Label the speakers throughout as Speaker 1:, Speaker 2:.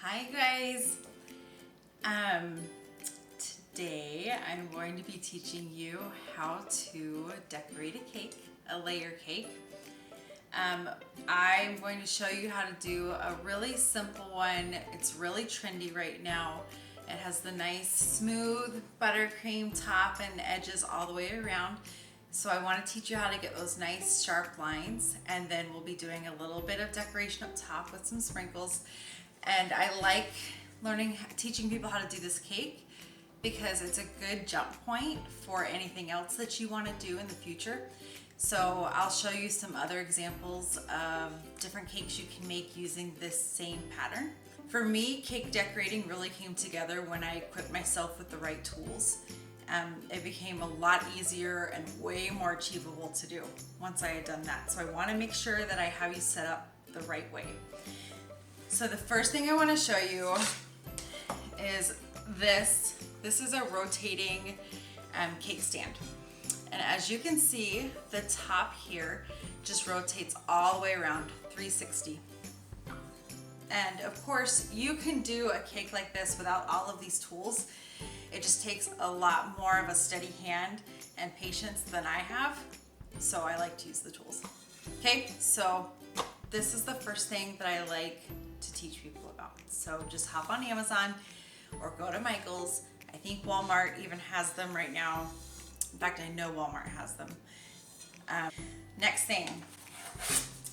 Speaker 1: Hi guys. Today I'm going to be teaching you how to decorate a cake, a layer cake. I'm going to show you how to do a really simple one. It's really trendy right now. It has the nice smooth buttercream top and edges all the way around. So I want to teach you how to get those nice sharp lines, and then we'll be doing a little bit of decoration up top with some sprinkles. And I like teaching people how to do this cake because it's a good jump point for anything else that you want to do in the future. So I'll show you some other examples of different cakes you can make using this same pattern. For me, cake decorating really came together when I equipped myself with the right tools. It became a lot easier and way more achievable to do once I had done that. So I want to make sure that I have you set up the right way. So the first thing I want to show you is this. This is a rotating cake stand. And as you can see, the top here just rotates all the way around 360. And of course, you can do a cake like this without all of these tools. It just takes a lot more of a steady hand and patience than I have. So I like to use the tools. Okay, so this is the first thing that I like to teach people about. So just hop on Amazon or go to Michael's. I think Walmart even has them right now. In fact, I know Walmart has them. Next thing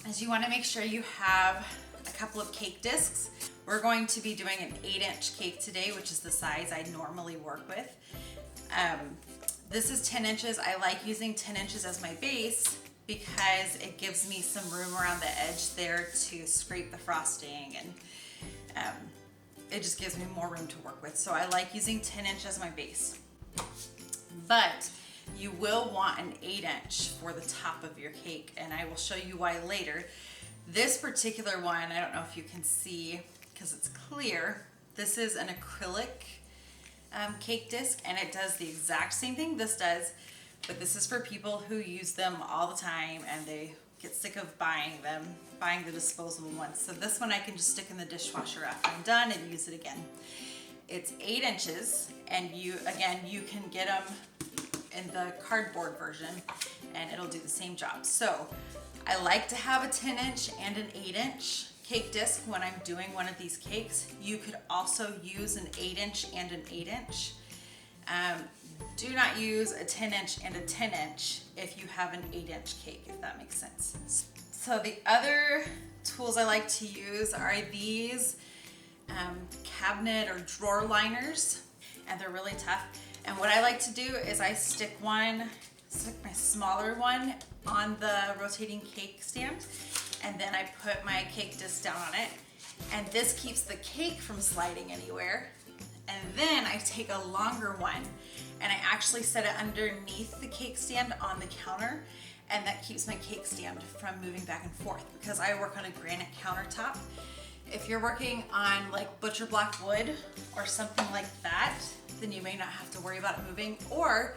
Speaker 1: is you want to make sure you have a couple of cake discs. We're going to be doing an 8-inch cake today, which is the size I normally work with. This is 10 inches. I like using 10 inches as my base because it gives me some room around the edge there to scrape the frosting, and it just gives me more room to work with. So I like using 10 inch as my base. But you will want an 8-inch for the top of your cake, and I will show you why later. This particular one, I don't know if you can see because it's clear. This is an acrylic cake disc, and it does the exact same thing this does, but this is for people who use them all the time and they get sick of buying the disposable ones. So this one I can just stick in the dishwasher after I'm done and use it again. It's 8 inches, and you can get them in the cardboard version and it'll do the same job. So I like to have a 10-inch and an 8-inch cake disc when I'm doing one of these cakes. You could also use an 8-inch and an 8-inch. Do not use a 10-inch and a 10-inch if you have an 8-inch cake, if that makes sense. So the other tools I like to use are these cabinet or drawer liners, and they're really tough. And what I like to do is I stick my smaller one on the rotating cake stand, and then I put my cake disc down on it, and this keeps the cake from sliding anywhere. And then I take a longer one and I actually set it underneath the cake stand on the counter, and that keeps my cake stand from moving back and forth because I work on a granite countertop. If you're working on like butcher block wood or something like that, then you may not have to worry about it moving. Or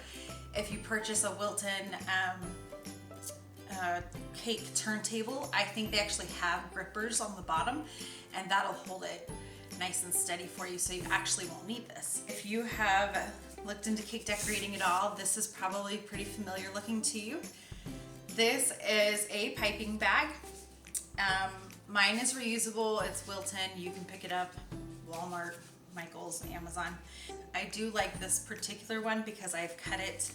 Speaker 1: if you purchase a Wilton cake turntable, I think they actually have grippers on the bottom, and that'll hold it nice and steady for you, so you actually won't need this. If you have looked into cake decorating at all, this is probably pretty familiar looking to you. This is a piping bag. Mine is reusable. It's Wilton. You can pick it up Walmart, Michael's, Amazon. I do like this particular one because I've cut it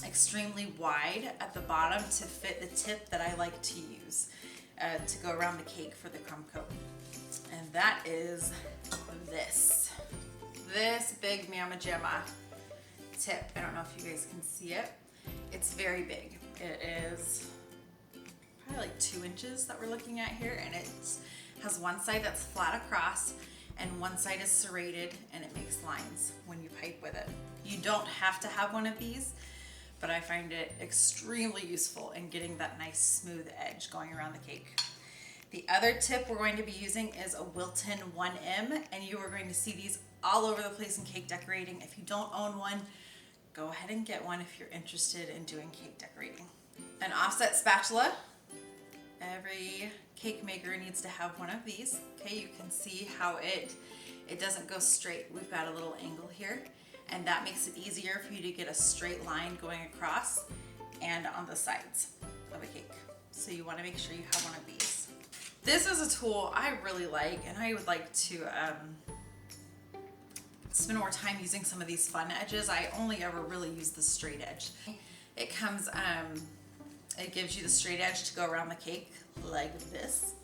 Speaker 1: extremely wide at the bottom to fit the tip that I like to use to go around the cake for the crumb coat. And that is this big Mama Gemma tip. I don't know if you guys can see it. It's very big. It is probably like 2 inches that we're looking at here, and it has one side that's flat across and one side is serrated, and it makes lines when you pipe with it. You don't have to have one of these, but I find it extremely useful in getting that nice smooth edge going around the cake. The other tip we're going to be using is a Wilton 1M, and you are going to see these all over the place in cake decorating. If you don't own one, go ahead and get one if you're interested in doing cake decorating. An offset spatula Every cake maker needs to have one of these. Okay, you can see how it doesn't go straight. We've got a little angle here, and that makes it easier for you to get a straight line going across and on the sides of a cake. So you want to make sure you have one of these. This is a tool I really like, and I would like to spend more time using some of these fun edges. I only ever really use the straight edge. It comes, it gives you the straight edge to go around the cake like this,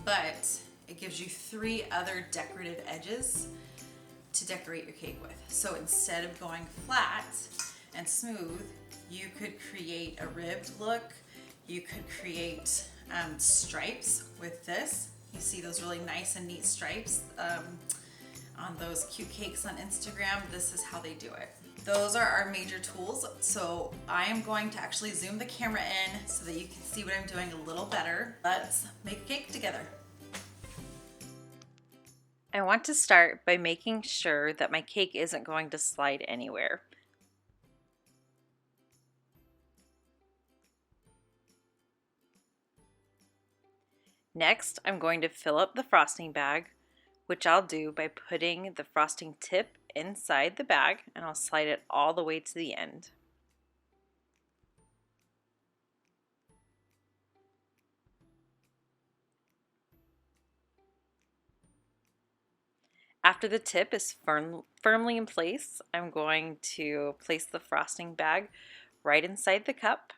Speaker 1: but it gives you 3 other decorative edges to decorate your cake with. So instead of going flat and smooth, you could create a ribbed look. You could create stripes with this. You see those really nice and neat stripes on those cute cakes on Instagram. This is how they do it. Those are our major tools. So I am going to actually zoom the camera in so that you can see what I'm doing a little better. Let's make a cake together. I want to start by making sure that my cake isn't going to slide anywhere. Next, I'm going to fill up the frosting bag, which I'll do by putting the frosting tip inside the bag, and I'll slide it all the way to the end. After the tip is firmly in place, I'm going to place the frosting bag right inside the cup.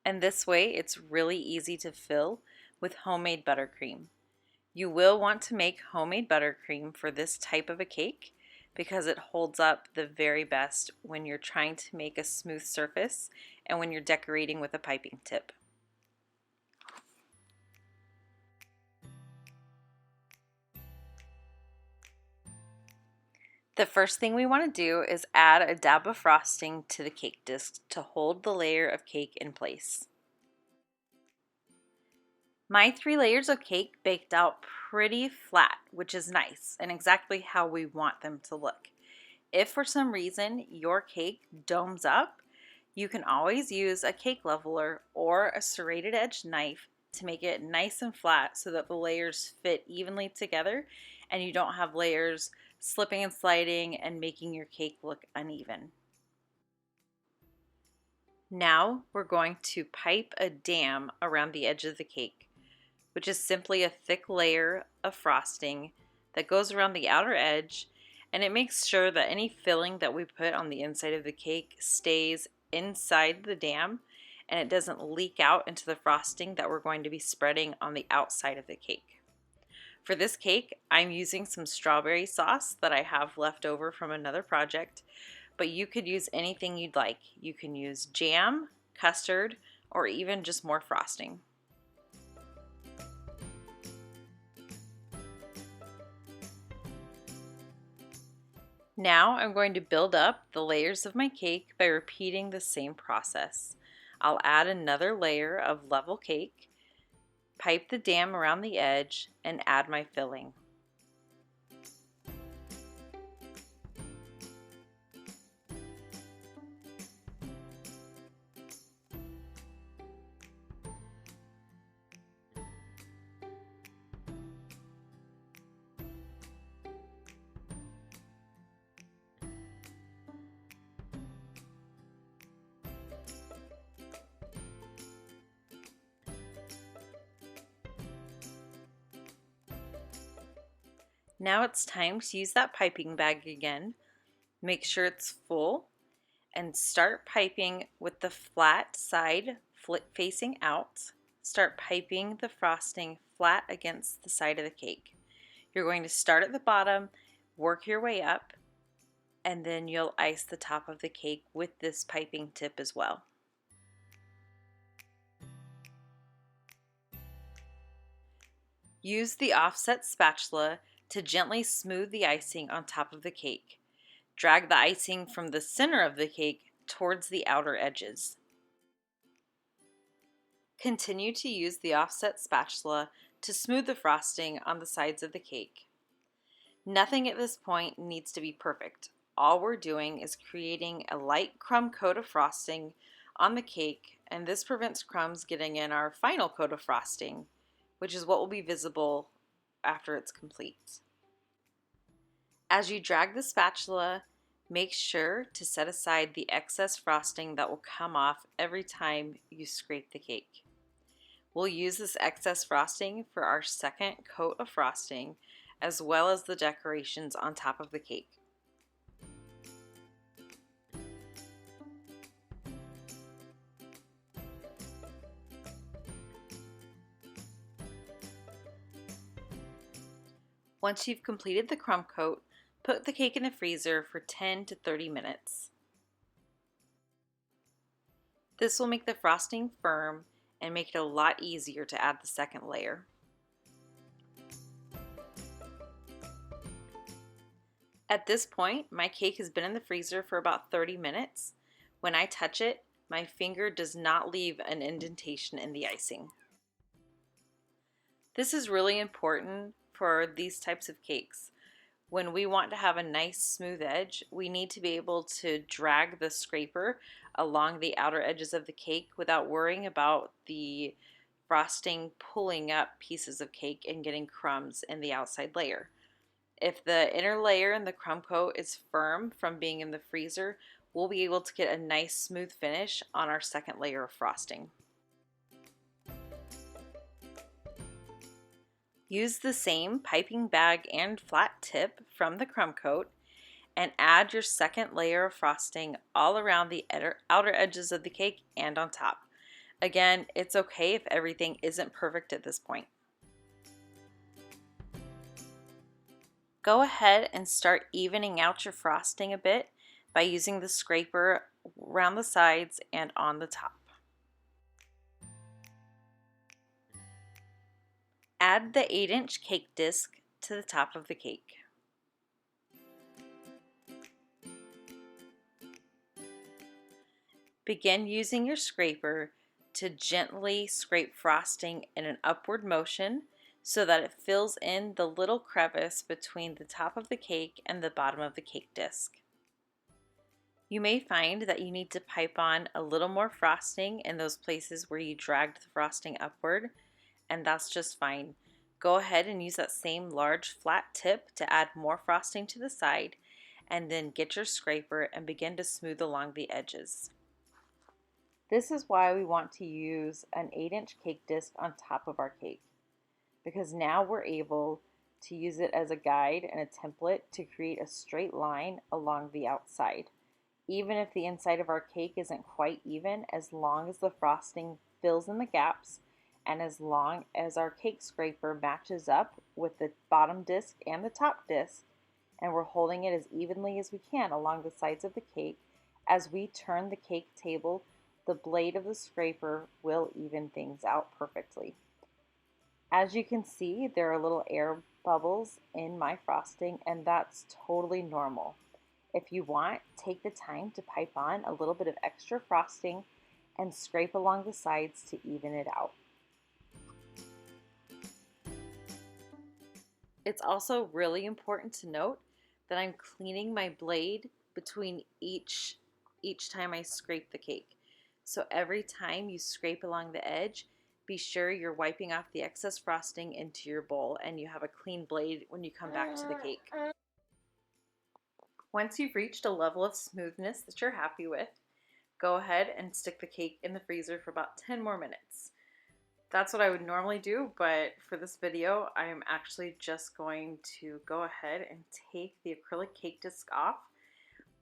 Speaker 1: And this way it's really easy to fill with homemade buttercream. You will want to make homemade buttercream for this type of a cake because it holds up the very best when you're trying to make a smooth surface and when you're decorating with a piping tip. The first thing we want to do is add a dab of frosting to the cake disc to hold the layer of cake in place. My 3 layers of cake baked out pretty flat, which is nice and exactly how we want them to look. If for some reason your cake domes up, you can always use a cake leveler or a serrated edge knife to make it nice and flat so that the layers fit evenly together and you don't have layers slipping and sliding and making your cake look uneven. Now we're going to pipe a dam around the edge of the cake, which is simply a thick layer of frosting that goes around the outer edge, and it makes sure that any filling that we put on the inside of the cake stays inside the dam and it doesn't leak out into the frosting that we're going to be spreading on the outside of the cake. For this cake, I'm using some strawberry sauce that I have left over from another project, but you could use anything you'd like. You can use jam, custard, or even just more frosting. Now I'm going to build up the layers of my cake by repeating the same process. I'll add another layer of level cake, pipe the dam around the edge, and add my filling. Now it's time to use that piping bag again. Make sure it's full and start piping with the flat side facing out. Start piping the frosting flat against the side of the cake. You're going to start at the bottom, work your way up, and then you'll ice the top of the cake with this piping tip as well. Use the offset spatula to gently smooth the icing on top of the cake. Drag the icing from the center of the cake towards the outer edges. Continue to use the offset spatula to smooth the frosting on the sides of the cake.
Speaker 2: Nothing at this point needs to be perfect. All we're doing is creating a light crumb coat of frosting on the cake, and this prevents crumbs getting in our final coat of frosting, which is what will be visible after it's complete. As you drag the spatula, make sure to set aside the excess frosting that will come off every time you scrape the cake. We'll use this excess frosting for our second coat of frosting, as well as the decorations on top of the cake. Once you've completed the crumb coat, put the cake in the freezer for 10 to 30 minutes. This will make the frosting firm and make it a lot easier to add the second layer. At this point, my cake has been in the freezer for about 30 minutes. When I touch it, my finger does not leave an indentation in the icing. This is really important for these types of cakes. When we want to have a nice smooth edge, we need to be able to drag the scraper along the outer edges of the cake without worrying about the frosting pulling up pieces of cake and getting crumbs in the outside layer. If the inner layer in the crumb coat is firm from being in the freezer, we'll be able to get a nice smooth finish on our second layer of frosting. Use the same piping bag and flat tip from the crumb coat and add your second layer of frosting all around the outer edges of the cake and on top. Again, it's okay if everything isn't perfect at this point. Go ahead and start evening out your frosting a bit by using the scraper around the sides and on the top. Add the 8-inch cake disc to the top of the cake. Begin using your scraper to gently scrape frosting in an upward motion so that it fills in the little crevice between the top of the cake and the bottom of the cake disc. You may find that you need to pipe on a little more frosting in those places where you dragged the frosting upward, and that's just fine. Go ahead and use that same large flat tip to add more frosting to the side, and then get your scraper and begin to smooth along the edges. This is why we want to use an 8-inch cake disc on top of our cake, because now we're able to use it as a guide and a template to create a straight line along the outside. Even if the inside of our cake isn't quite even, as long as the frosting fills in the gaps and as long as our cake scraper matches up with the bottom disc and the top disc, and we're holding it as evenly as we can along the sides of the cake, as we turn the cake table, the blade of the scraper will even things out perfectly. As you can see, there are little air bubbles in my frosting, and that's totally normal. If you want, take the time to pipe on a little bit of extra frosting and scrape along the sides to even it out. It's also really important to note that I'm cleaning my blade between each time I scrape the cake. So every time you scrape along the edge, be sure you're wiping off the excess frosting into your bowl and you have a clean blade when you come back to the cake. Once you've reached a level of smoothness that you're happy with, go ahead and stick the cake in the freezer for about 10 more minutes. That's what I would normally do, but for this video, I'm actually just going to go ahead and take the acrylic cake disc off.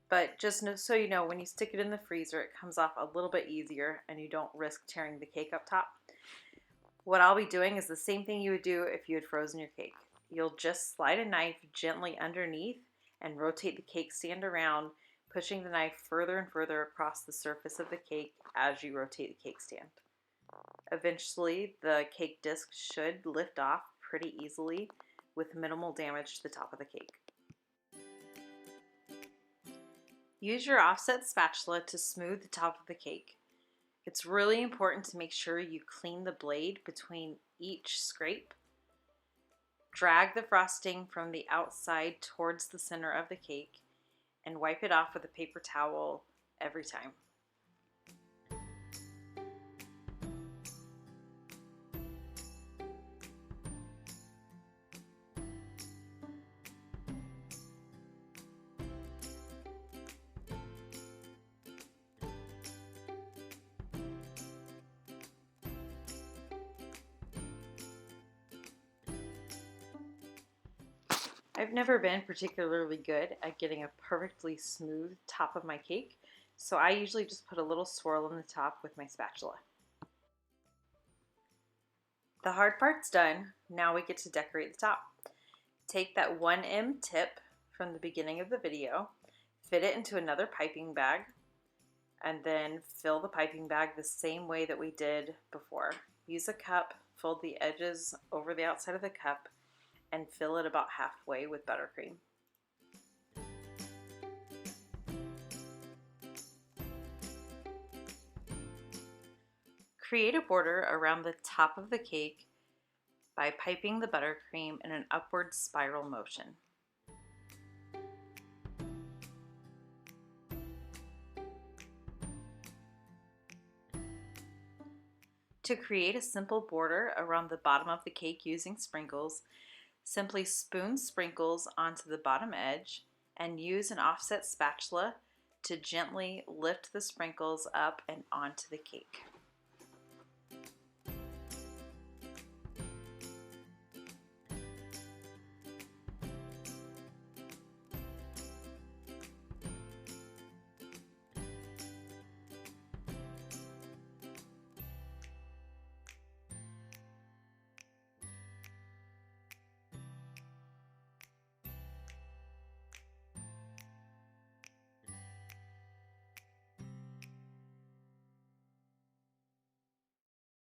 Speaker 2: But just so you know, when you stick it in the freezer, it comes off a little bit easier and you don't risk tearing the cake up top. What I'll be doing is the same thing you would do if you had frozen your cake. You'll just slide a knife gently underneath and rotate the cake stand around, pushing the knife further and further across the surface of the cake as you rotate the cake stand. Eventually, the cake disc should lift off pretty easily with minimal damage to the top of the cake. Use your offset spatula to smooth the top of the cake. It's really important to make sure you clean the blade between each scrape. Drag the frosting from the outside towards the center of the cake and wipe it off with a paper towel every time. I've never been particularly good at getting a perfectly smooth top of my cake, so I usually just put a little swirl on the top with my spatula. The hard part's done. Now we get to decorate the top. Take that 1M tip from the beginning of the video, fit it into another piping bag, and then fill the piping bag the same way that we did before. Use a cup, fold the edges over the outside of the cup, and fill it about halfway with buttercream. Create a border around the top of the cake by piping the buttercream in an upward spiral motion. To create a simple border around the bottom of the cake using sprinkles, simply spoon sprinkles onto the bottom edge and use an offset spatula to gently lift the sprinkles up and onto the cake.